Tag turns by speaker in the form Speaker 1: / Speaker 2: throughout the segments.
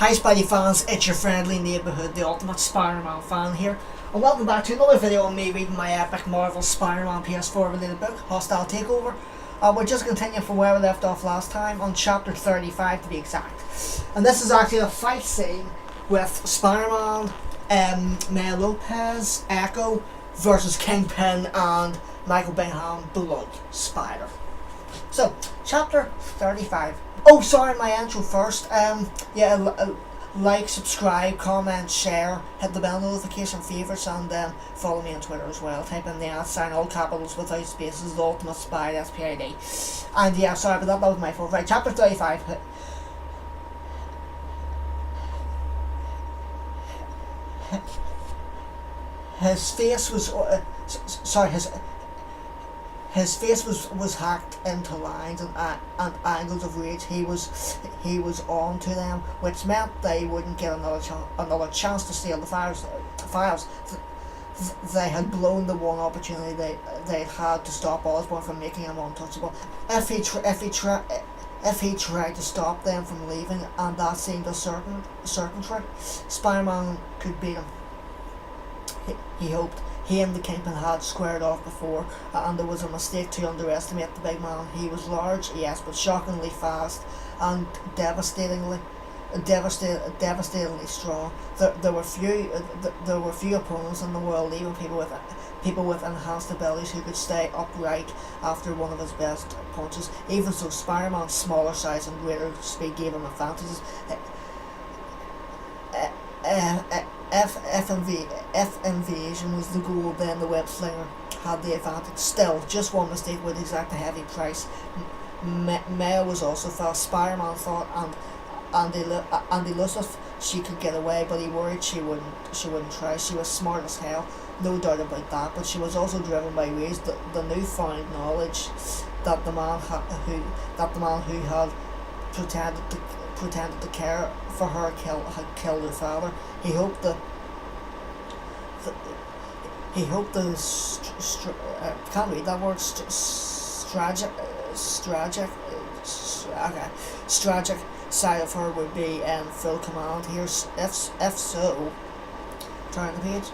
Speaker 1: Hi Spidey fans, it's your friendly neighbourhood, the ultimate Spider-Man fan here, and welcome back to another video on me reading my epic Marvel Spider-Man PS4 related book, Hostile Takeover. We're just continuing from where we left off last time, on chapter 35 to be exact. And this is actually a fight scene with Spider-Man, Maya Lopez, Echo versus Kingpin and Michael Bingham, Blood Spider. So, chapter 35. Oh, sorry, my intro first. Like, subscribe, comment, share, hit the bell notification favourites, and follow me on Twitter as well. Type in the @ all capitals without spaces, the ultimate spy, SPID. And yeah, sorry, but that was my fault. Right, chapter 35. His face was his face was hacked into lines and angles of rage. He was on to them, which meant they wouldn't get another chance to steal the files. They had blown the one opportunity they had to stop Osborn from making him untouchable. If he tried to stop them from leaving, and that seemed a certain trick, Spider-Man could beat him. He hoped. He and the Kingpin had squared off before, and there was a mistake to underestimate the big man. He was large, yes, but shockingly fast and devastatingly strong. There were few opponents in the world, even people with enhanced abilities, who could stay upright after one of his best punches. Even so, Spider-Man's smaller size and greater speed gave him advantages. If invasion was the goal, then the web slinger had the advantage. Still, just one mistake would exact a heavy price. Maya was also fast. Spider-Man thought and elusive she could get away, but he worried she wouldn't try. She was smart as hell, no doubt about that, but she was also driven by rage. The newfound knowledge that the man who had pretended to care for her had killed her father. He hoped the can't read that word, strategic side of her would be in full command here. If so, turn the page.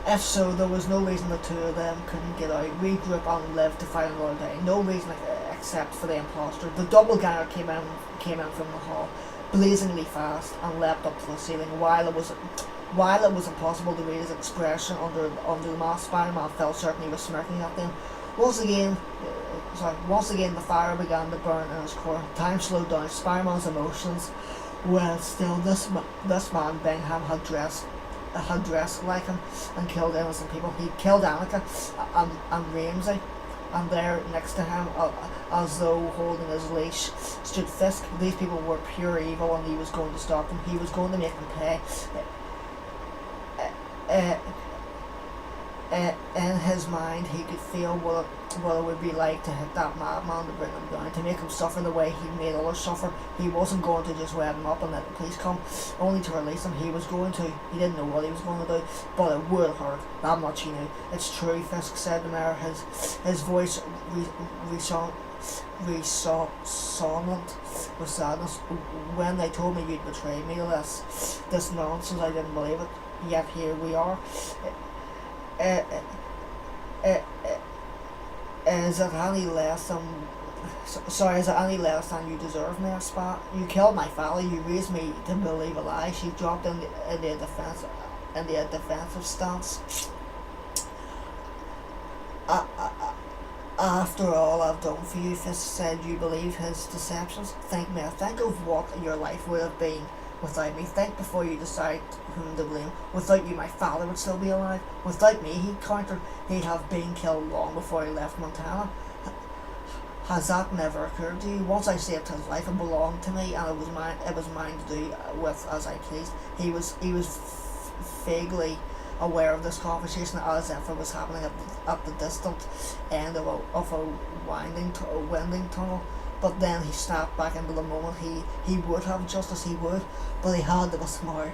Speaker 1: If so, there was no reason the two of them couldn't get out, regroup and live to fight another day. No reason except for the imposter. The doppelganger came in from the hall, blazingly fast, and leapt up to the ceiling. While it was impossible to read his expression under the mask, Spider-Man felt certain he was smirking at them. Once again, the fire began to burn in his core. Time slowed down. Spider-Man's emotions were still. This man Bingham had dressed like him and killed innocent people. He killed Annika and Ramsey, and there next to him, as though holding his leash, stood Fisk. These people were pure evil, and he was going to stop them. He was going to make them pay. In his mind, he could feel what it would be like to hit that madman, to bring him down, to make him suffer the way he made others suffer. He wasn't going to just web him up and let the police come, only to release him. He didn't know what he was going to do, but it would hurt. That much he knew. It's true, Fisk said to Mayor, his voice resonant with sadness. When they told me you'd betray me to this nonsense, I didn't believe it. Yet here we are. Is it any less than you deserve, Mayor Spat? You killed my father. You raised me to believe a lie. She dropped in the defensive stance. After all I've done for you, Fisk said, you believe his deceptions? Think of what your life would have been without me. Think before you decide whom to blame. Without you, my father would still be alive. Without me, he countered, he'd have been killed long before he left Montana. Has that never occurred to you? Once I saved his life, it belonged to me, and it was mine to do with as I pleased. He was vaguely aware of this conversation, as if it was happening at the distant end of a winding tunnel. But then he snapped back into the moment. He would have justice, he would, but he had to be smart.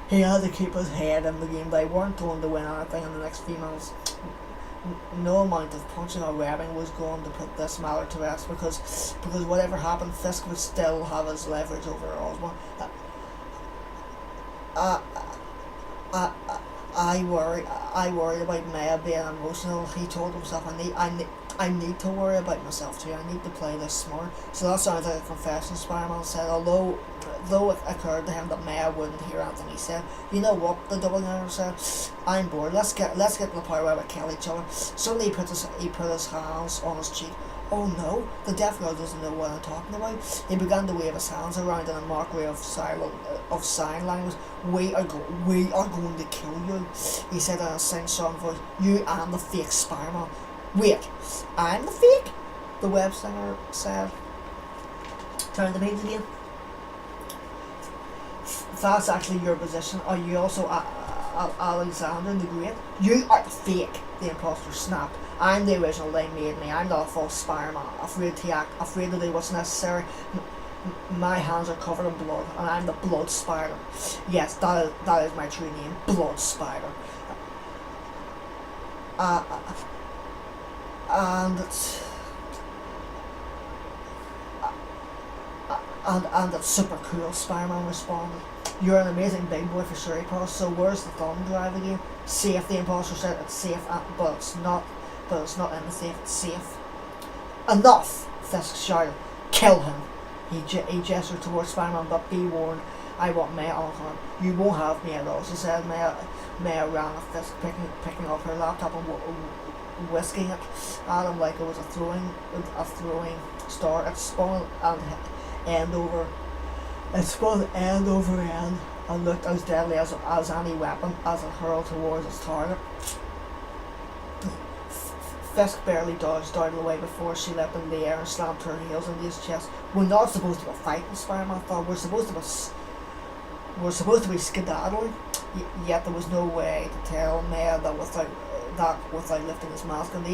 Speaker 1: He had to keep his head in the game. They weren't going to win anything in the next few minutes. no amount of punching or webbing was going to put this matter to rest, because whatever happened, Fisk would still have his leverage over Osborn. I, I, I worry about Maya being emotional. He told himself, I need to worry about myself too. I need to play this smart. So that sounds like a confession, Spider-Man said, although it occurred to him that Maya wouldn't hear anything he said. You know what, the doppelganger said, I'm bored, let's get to the point where we kill each other. Suddenly he put his hands on his cheek. Oh no, the deaf girl doesn't know what I'm talking about. He began to wave his hands around in a mockery of sign language. We are going to kill you, he said in a sing-song voice. You and the fake Spider-Man. Wait, I'm the fake? The web singer said. Turn the page again. That's actually your position. Are you also Alexander the Great? You are the fake, the imposter snapped. I'm the original, they made me. I'm not a false Spider-Man, afraid to do what's necessary. My hands are covered in blood, and I'm the Blood Spider. Yes, that is my true name, Blood Spider. And it's super cool, Spider-Man responded. You're an amazing big boy for sure, Paul, so where's the thumb drive again? Safe, the imposter said. It's safe, but it's not in the safe, it's safe. Enough, Fisk shouted. Kill him. He gestured towards Spider-Man, but be warned, I want Maya unharmed. You won't have me at all, she said. Maya ran at Fisk, picking up her laptop and whisking it at him like it was a throwing star. It spun end over end and looked as deadly as any weapon as it hurled towards its target. Fisk barely dodged out of the way before she leapt into the air and slammed her heels into his chest. We're not supposed to be fighting, Spider-Man thought. We're supposed to be skedaddling. Yet there was no way to tell Maya that without lifting his mask. And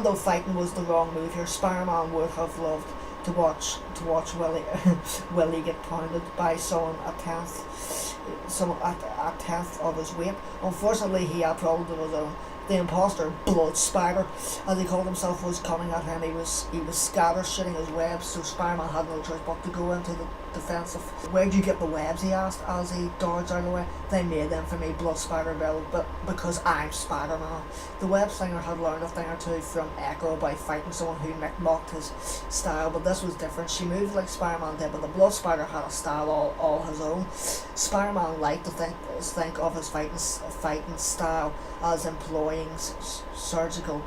Speaker 1: though fighting was the wrong move here, Spider-Man would have loved to watch Willie get pounded by someone a tenth of his weight. Unfortunately, he had problems of his own. The imposter, Blood Spider, as he called himself, was coming at him. He was scatter-shitting his webs, so Spider-Man had no choice but to go into the defensive. Where'd you get the webs, he asked, as he dodged out of the way. They made them for me, Blood Spider bellowed, but because I'm Spider-Man. The web slinger had learned a thing or two from Echo by fighting someone who mocked his style, but this was different. She moved like Spider-Man did, but the Blood Spider had a style all his own. Spider-Man liked to think of his fighting style as employing surgical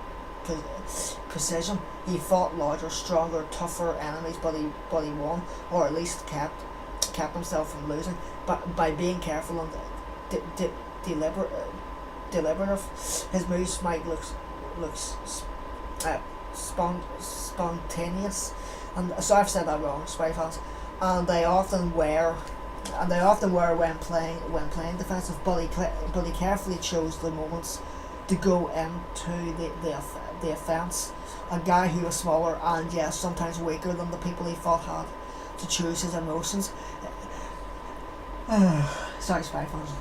Speaker 1: precision. He fought larger, stronger, tougher enemies, but he won, or at least kept himself from losing, but by being careful and deliberative. His moves might look spontaneous, and so I've said that wrong, Spidey-Fans, and they often were when playing defensive, but he carefully chose the moments to go into the offence. A guy who was smaller and yes, sometimes weaker than the people he fought had to choose his emotions. Sorry, Spidey-Fans.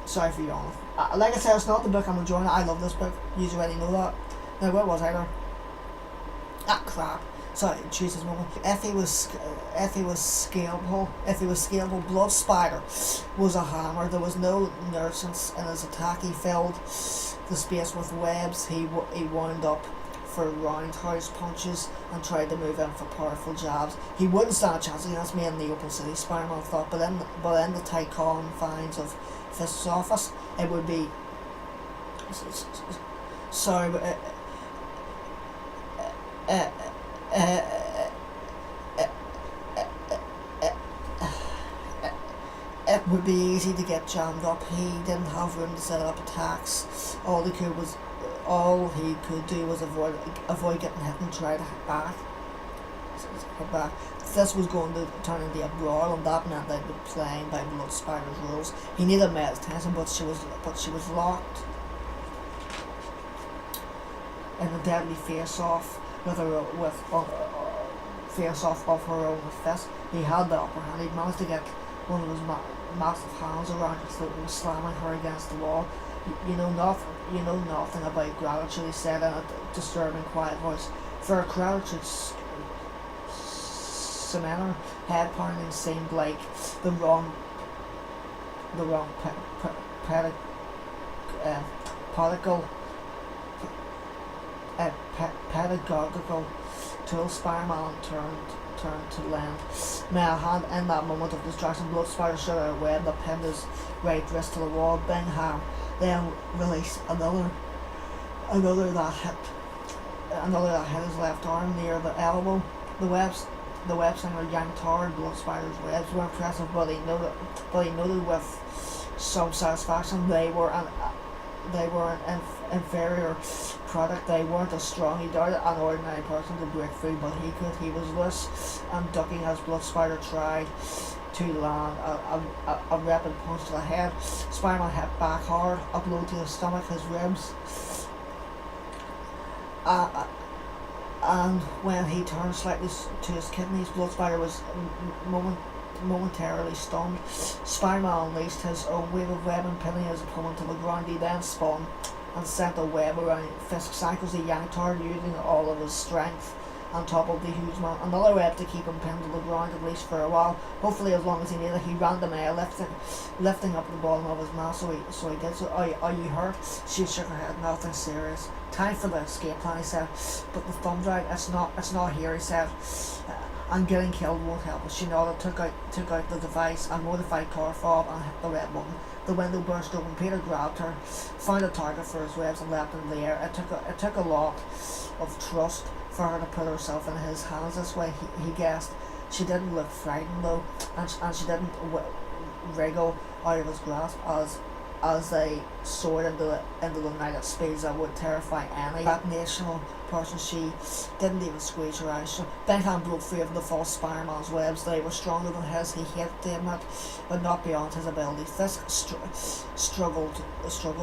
Speaker 1: Sorry for yawning. Like I said, it's not the book I'm enjoying. I love this book. You already know that. Now, where was I there? Crap. Sorry, choose his moment. If he was scalable, Blood Spider was a hammer. There was no nuisance in his attack. He filled the space with webs. He wound up for roundhouse punches and tried to move in for powerful jabs. He wouldn't stand a chance against me in the open city, Spider-Man thought, but in the tight confines of Fisk's office, it would be... Sorry, but... it would be easy to get jammed up. He didn't have room to set up attacks. All he could do was avoid getting hit and try to hit back. This was going to turn into a brawl, and that meant they'd be playing by Blood Spider's rules. He needed Maya's attention, but she was locked in a deadly face-off face-off of her own with Fisk. He had the upper hand. He managed to get one of his massive hands around her throat and was slamming her against the wall. You know nothing about gratitude," he said in a disturbing, quiet voice. "For gratitude, Samantha head pounding seemed like the wrong uh, pedagogical pedagogical tool." Spider-Man turned to Len. May I hand in that moment of distraction, Blood Spider shot out a web that pinned his right wrist to the wall. Bingham then released another that hit his left arm near the elbow. The web singer yanked hard. Blood Spider's webs were impressive, but he noted with some satisfaction they were an inferior product. They weren't as strong. He doubted an ordinary person could break free, but he could. He was loose and ducking as Blood Spider tried to land a rapid punch to the head. Spider-Man hit back hard, a blow to his stomach, his ribs, and when he turned slightly to his kidneys, Blood Spider was momentarily stunned. Spider-Man unleashed his own wave of web, pinning his opponent to the ground. He then spun and sent a web around Fisk's ankles. He yanked hard, using all of his strength on top of the huge man. Another web to keep him pinned to the ground, at least for a while. Hopefully as long as he needed. He ran the mail, lifting up the bottom of his mask, so he did so. Are you hurt?" She shook her head. "Nothing serious. Time for the escape plan," he said. "But the thumb drive, it's not here," he said. "And getting killed won't help us." She nodded, took out the device, a modified car fob, and hit the red button. The window burst open. Peter grabbed her, found a target for his webs, and leapt into the air. It took a lot of trust for her to put herself in his hands this way, he guessed. She didn't look frightened though, and she didn't wriggle out of his grasp as they soared into the night at speeds that would terrify any national person. She didn't even squeeze her eyes. So Benham broke free of the false Spider-Man's webs. They were stronger than his. He hated to admit, but not beyond his ability. Fisk struggled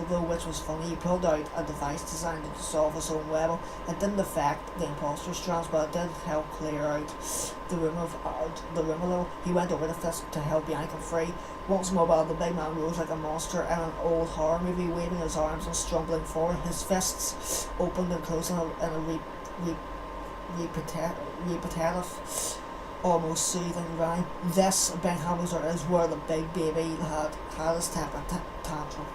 Speaker 1: though, which was funny. He pulled out a device designed to dissolve his own web. It didn't affect the imposter strands, but it did help clear out the room a little. He went over to Fisk to help yank him free. Once mobile, the big man rose like a monster in an old horror movie, waving his arms and struggling forward. His fists opened and closed in a repetitive, almost soothing rhyme. This, Benham was is where the big baby had his temper tantrum.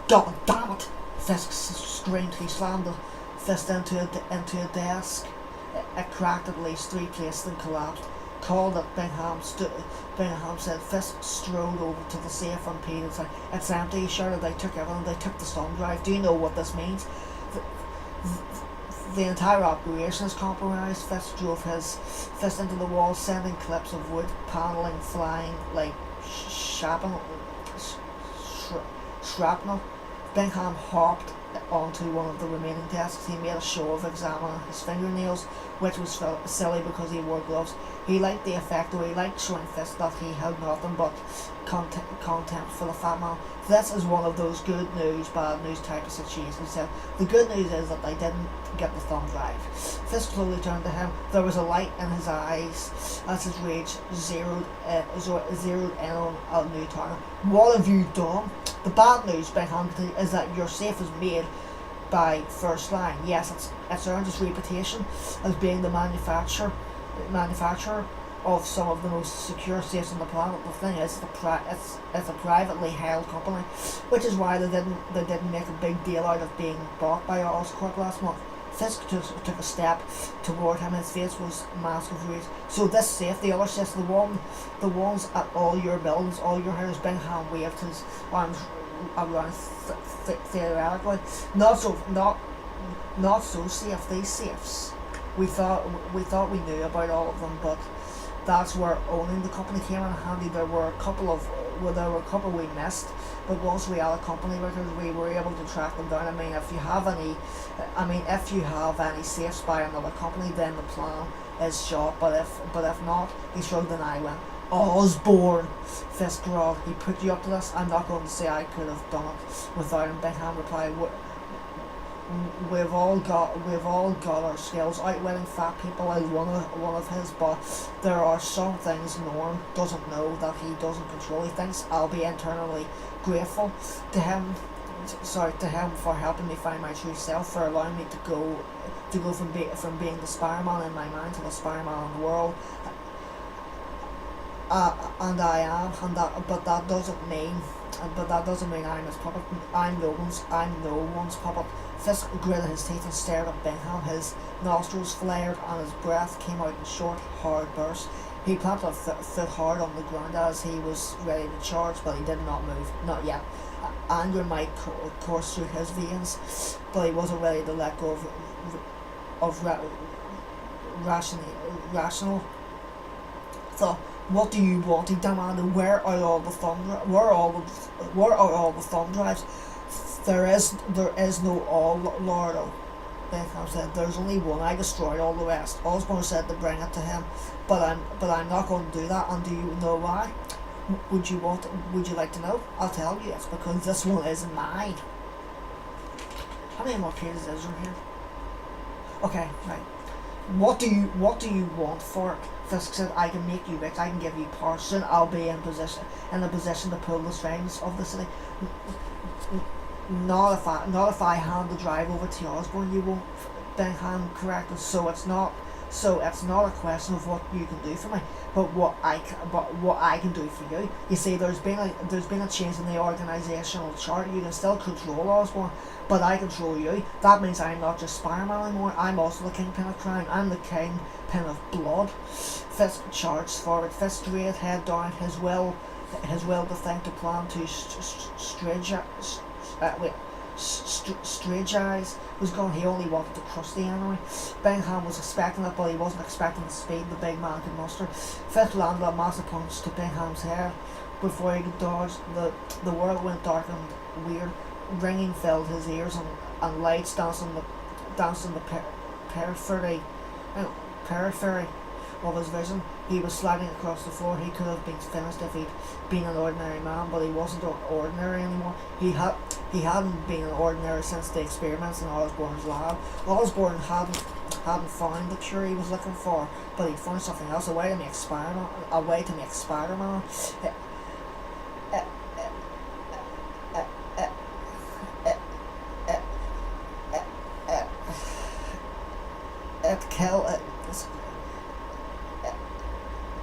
Speaker 1: God damn it! Fisk screamed. He slammed the fist into a desk. It cracked at least 3 places and collapsed. Called that Bingham said. Fisk strode over to the safe and peed inside. "It's empty," he shouted. "They took everything. They took the thumb drive. Do you know what this means? The entire operation is compromised." Fisk drove his fist into the wall, sending clips of wood paneling flying like shrapnel. Bingham hopped onto one of the remaining desks. He made a show of examining his fingernails, which was silly because he wore gloves. He liked the effect, though. He liked showing Fisk that he had nothing but contempt for the fat man. "This is one of those good news, bad news type of situations," he said. "The good news is that they didn't get the thumb drive." Fisk slowly turned to him. There was a light in his eyes as his rage zeroed in on a new target. "What have you done?" "The bad news," Bingham continued, "is that your safe is made by First Line. Yes, it's earned its reputation as being the manufacturer of some of the most secure safes on the planet. The thing is, it's a privately held company, which is why they didn't make a big deal out of being bought by Oscorp last month." Fisk took a step toward him. His face was masked with rage. "So this safe, the other safe, the ones at all your buildings, all your houses." Bingham waved his arms around theoretically. Not so safe. These safes. We thought we knew about all of them, but that's where owning the company came in handy. There were a couple we missed, but once we had a company records, we were able to track them down. If you have any safes by another company, then the plan is shot. But if not," he shrugged an eyelid. "Osborne," Fisk growled. "He put you up to this?" "I'm not going to say I could have done it without him," Bingham replied. we've all got our skills. Outwitting fat people is one of his, but there are some things Norm doesn't know that he doesn't control. He thinks I'll be internally grateful to him. Sorry, to him for helping me find my true self, for allowing me to go from being the Spider-Man in my mind to the Spider-Man in the world. And I am, but that doesn't mean I'm his puppet. I'm no one's puppet. Fisk gritted his teeth and stared at Bingham. His nostrils flared and his breath came out in short, hard bursts. He planted a foot hard on the ground as he was ready to charge, but he did not move, not yet. Anger might course through his veins, but he wasn't ready to let go of rational thought. What do you want? He demanded. Where are all the thumb drives? There is no all, Lordo. Bentham said. There's only one. I destroyed all the rest. Osborn said to bring it to him, but I'm not going to do that. And do you know why? Would you like to know? I'll tell you. It's because this one isn't mine. How many more pages is there here? Okay, right. What do you want for it? Fisk said, I can make you rich, I can give you power. Soon I'll be in a position to pull the strings of the city. Not if I hand the drive over to Osborn, you won't. Benham corrected. So it's not a question of what you can do for me, but what I can do for you. You see, there's been a change in the organisational chart. You can still control Osborn, but I control you. That means I'm not just Spider-Man anymore. I'm also the kingpin of crime. I'm the kingpin of blood. Fisk charged forward. Fisk straight head down. His will to think, to plan, to strategize was gone. He only wanted to crush the enemy. Bingham was expecting it, but he wasn't expecting the speed the big man could muster. Fisk landed a massive punch to Bingham's head before he could dodge. The world went dark and weird. Ringing filled his ears and lights danced on the periphery of his vision. He was sliding across the floor. He could have been finished if he'd been an ordinary man, but he wasn't ordinary anymore. He hadn't been an ordinary since the experiments in Osborn's lab. Osborn hadn't found the cure he was looking for, but he'd found something else, a way to make Spider-Man.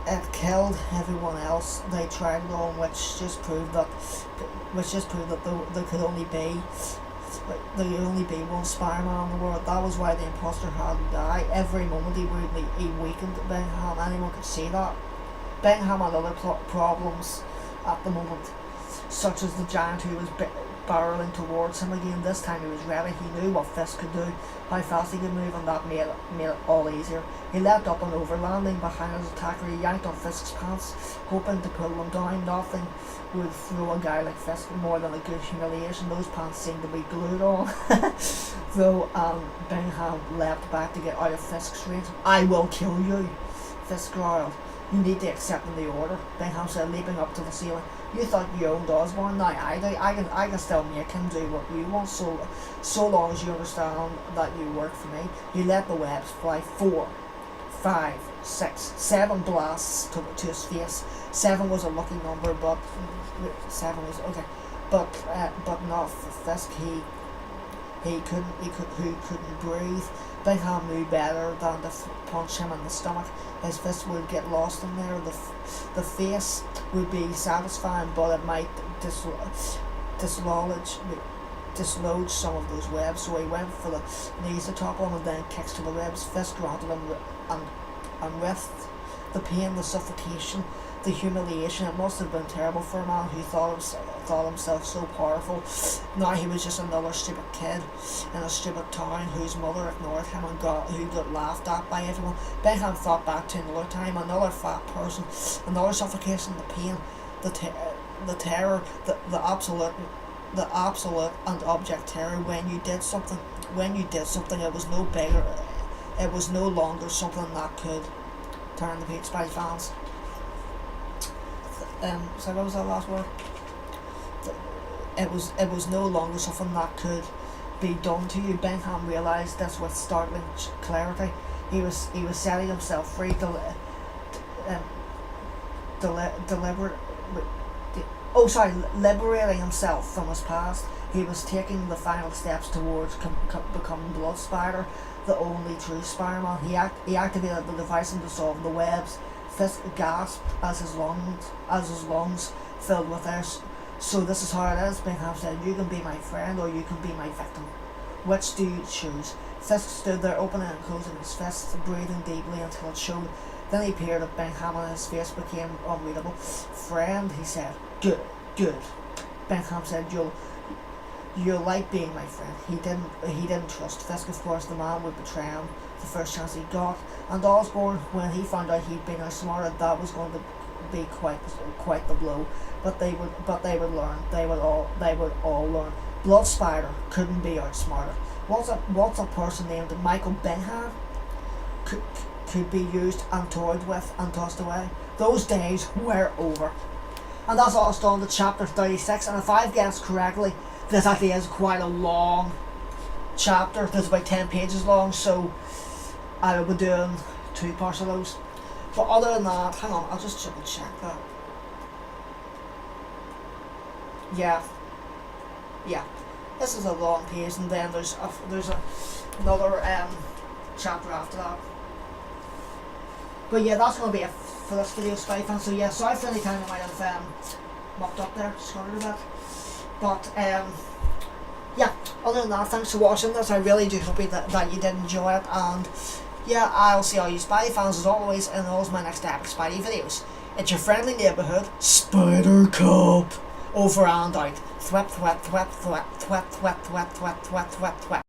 Speaker 1: It killed everyone else they tried it on, which just proved that there could only be one Spider-Man in the world. That was why the imposter had to die. Every moment he weakened Bingham. Anyone could see that. Bingham had other problems at the moment, such as the giant who was barreling towards him again. This time he was ready. He knew what Fisk could do, how fast he could move, and that made it all easier. He leapt up and over, landing behind his attacker. He yanked on Fisk's pants, hoping to pull him down. Nothing would throw a guy like Fisk more than a good humiliation. Those pants seemed to be glued on. Though Bingham leapt back to get out of Fisk's range. I will kill you, Fisk growled. You need to accept the order, Bingham said, leaping up to the ceiling. You thought you owned Osborn? Now I do. I can still make him do what you want, so long as you understand that you work for me. He let the webs fly. 4, 5, 6, 7 blasts to his face. 7 was a lucky number, but 7 was okay. But not for Fisk. He couldn't breathe. Bingham knew better than to punch him in the stomach. His fist would get lost in there. The face would be satisfying, but it might dislodge some of those webs. So he went for the knees to topple him and then kicks to the ribs. Fist granted him, and with the pain, the suffocation, the humiliation, it must have been terrible for a man who thought himself so powerful. Now he was just another stupid kid in a stupid town whose mother ignored him and who got laughed at by everyone. Bingham thought back to another time, another fat person, another suffocation, the pain, the terror, the absolute and object terror. When you did something, it was no bigger. It was no longer something that could turn the page. Spidey-Fans. So what was that last word? It was no longer something that could be done to you. Benham realised this with startling clarity. He was setting himself free, liberating himself from his past. He was taking the final steps towards becoming Blood Spider, the only true Spider-Man. He activated the device and dissolved the webs. Fisk gasped as his lungs filled with air. So this is how it is, Benham said. You can be my friend or you can be my victim. Which do you choose? Fisk stood there, opening and closing his fists, breathing deeply until it showed. Then he peered at Benham and his face became unreadable. Friend, he said. Good. Benham said, You'll like being my friend. He didn't trust Fisk, of course. The man would betray him the first chance he got. And Osborn, when he found out he'd been outsmarted, that was going to be quite the blow. But they would learn. They would all learn. Blood Spider couldn't be outsmarted. What's a person named Michael Benham could be used and toyed with and tossed away? Those days were over. And that's all done to chapter 36. And if I've guessed correctly, this actually is quite a long chapter. It's about 10 pages long, so I will be doing 2 parts of those. But other than that, hang on, I'll just double check that. Yeah. This is a long page, and then there's another chapter after that. But yeah, that's going to be it for this video, Spidey-Fan. So yeah, sorry for any time I might have mucked up there, started a bit. But yeah, other than that, thanks for watching this. I really do hope that you did enjoy it, and yeah, I'll see all you Spidey fans as always in all of my next epic Spidey videos. It's your friendly neighbourhood Spider Cop, over and out. Thwap thwap thwap thwap thwap thwap thwap thwap thwap thwap thwap.